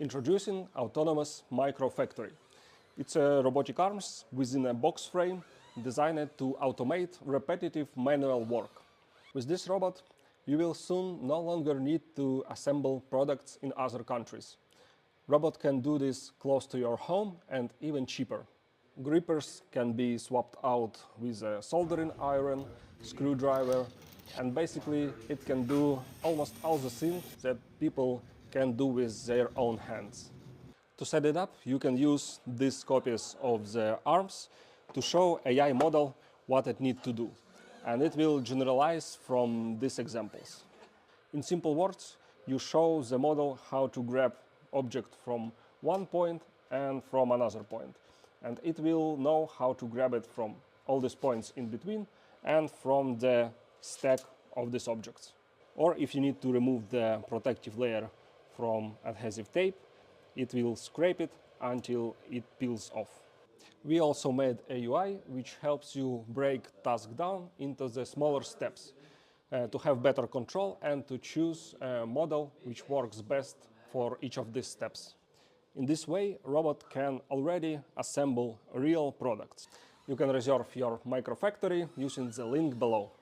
Introducing autonomous MicroFactory. It's a robotic arms within a box frame designed to automate repetitive manual work. With this robot, you will soon no longer need to assemble products in other countries. Robot can do this close to your home and even cheaper. Grippers can be swapped out with a soldering iron, screwdriver, and basically it can do almost all the things that people can do with their own hands. To set it up, you can use these copies of the arms to show AI model what it needs to do, and it will generalize from these examples. In simple words, you show the model how to grab object from one point and from another point, and it will know how to grab it from all these points in between and from the stack of these objects. Or if you need to remove the protective layer from adhesive tape, it will scrape it until it peels off. We also made a UI which helps you break tasks down into the smaller steps to have better control and to choose a model which works best for each of these steps. In this way, robot can already assemble real products. You can reserve your MicroFactory using the link below.